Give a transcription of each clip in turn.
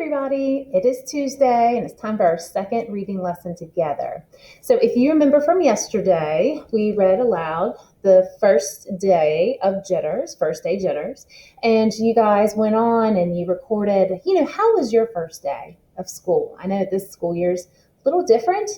everybody, it is Tuesday and it's time for our second reading lesson together. So if you remember from yesterday, we read aloud the first day of Jitters, first day Jitters, and you guys went on and you recorded, how was your first day of school? I know this school year's a little different.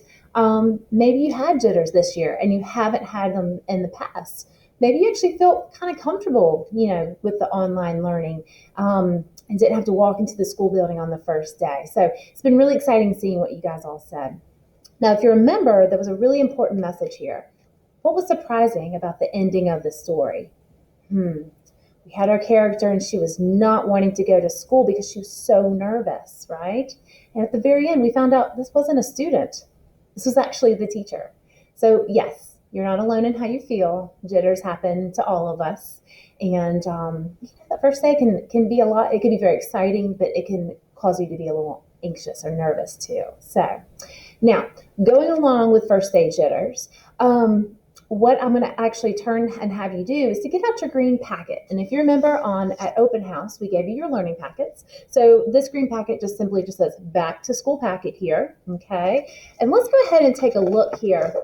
Maybe you had Jitters this year and you haven't had them in the past. Maybe you actually felt kind of comfortable, with the online learning. And didn't have to walk into the school building on the first day. So it's been really exciting seeing what you guys all said. Now, if you remember, there was a really important message here. What was surprising about the ending of the story? We had our character and she was not wanting to go to school because she was so nervous, right? And at the very end, we found out this wasn't a student. This was actually the teacher. So yes, you're not alone in how you feel. Jitters happen to all of us. And that first day can be a lot. It can be very exciting, but it can cause you to be a little anxious or nervous too. So now, going along with first day jitters, what I'm going to actually turn and have you do is to get out your green packet. And if you remember at open house, we gave you your learning packets. So this green packet just simply says back to school packet here. Okay. And let's go ahead and take a look here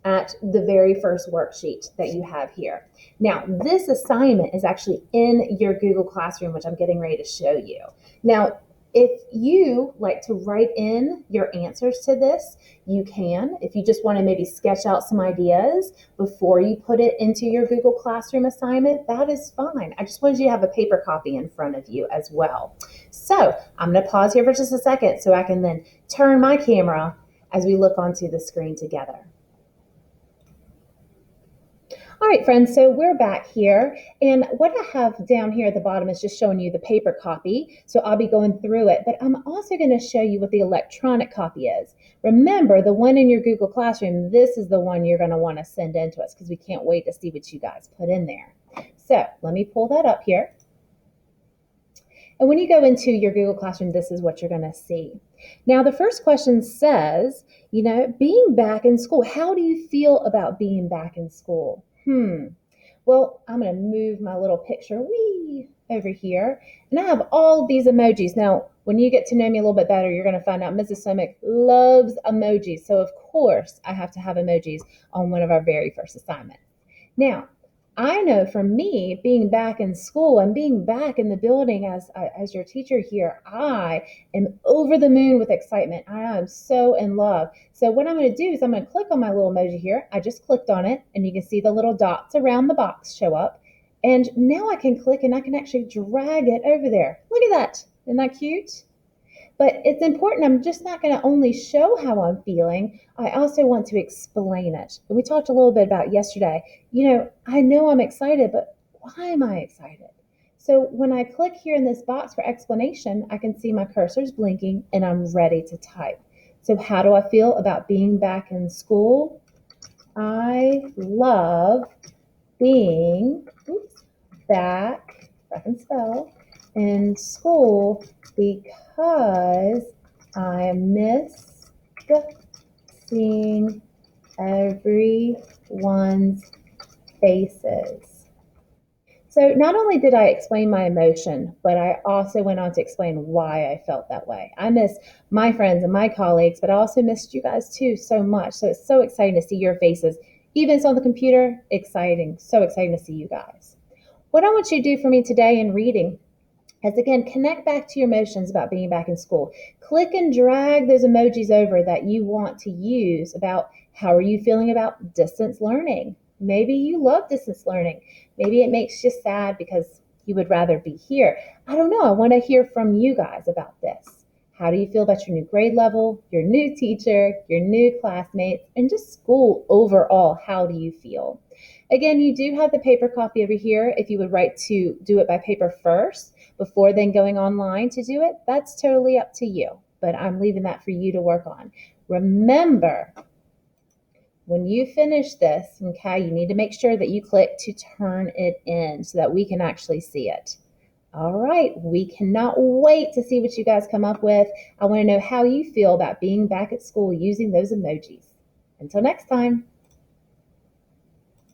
at the very first worksheet that you have here. Now, this assignment is actually in your Google Classroom, which I'm getting ready to show you. Now, if you like to write in your answers to this, you can. If you just want to maybe sketch out some ideas before you put it into your Google Classroom assignment, that is fine. I just wanted you to have a paper copy in front of you as well. So I'm going to pause here for just a second so I can then turn my camera as we look onto the screen together. All right, friends, so we're back here, and what I have down here at the bottom is just showing you the paper copy, so I'll be going through it, but I'm also going to show you what the electronic copy is. Remember, the one in your Google Classroom, this is the one you're going to want to send in to us because we can't wait to see what you guys put in there. So let me pull that up here. And when you go into your Google Classroom, this is what you're going to see. Now, the first question says, being back in school, how do you feel about being back in school? Well, I'm going to move my little picture over here, and I have all these emojis. Now, when you get to know me a little bit better, you're going to find out Mrs. Somick loves emojis. So, of course, I have to have emojis on one of our very first assignments. Now, I know for me, being back in school and being back in the building as your teacher here, I am over the moon with excitement. I am so in love. So what I'm going to do is I'm going to click on my little emoji here. I just clicked on it, and you can see the little dots around the box show up. And now I can click and I can actually drag it over there. Look at that. Isn't that cute? But it's important. I'm just not going to only show how I'm feeling. I also want to explain it. We talked a little bit about yesterday. I know I'm excited, but why am I excited? So when I click here in this box for explanation, I can see my cursor's blinking and I'm ready to type. So how do I feel about being back in school? I love being back, if I can spell, in school because I miss seeing everyone's faces. So not only did I explain my emotion, but I also went on to explain why I felt that way. I miss my friends and my colleagues, but I also missed you guys too so much. So it's so exciting to see your faces. Even if it's on the computer, exciting. So exciting to see you guys. What I want you to do for me today in reading is, again, connect back to your emotions about being back in school. Click and drag those emojis over that you want to use about how are you feeling about distance learning. Maybe you love distance learning. Maybe it makes you sad because you would rather be here. I don't know. I want to hear from you guys about this. How do you feel about your new grade level, your new teacher, your new classmates, and just school overall? How do you feel? Again, you do have the paper copy over here. If you would like to do it by paper first before then going online to do it, that's totally up to you. But I'm leaving that for you to work on. Remember, when you finish this, okay, you need to make sure that you click to turn it in so that we can actually see it. All right, we cannot wait to see what you guys come up with. I want to know how you feel about being back at school using those emojis. Until next time.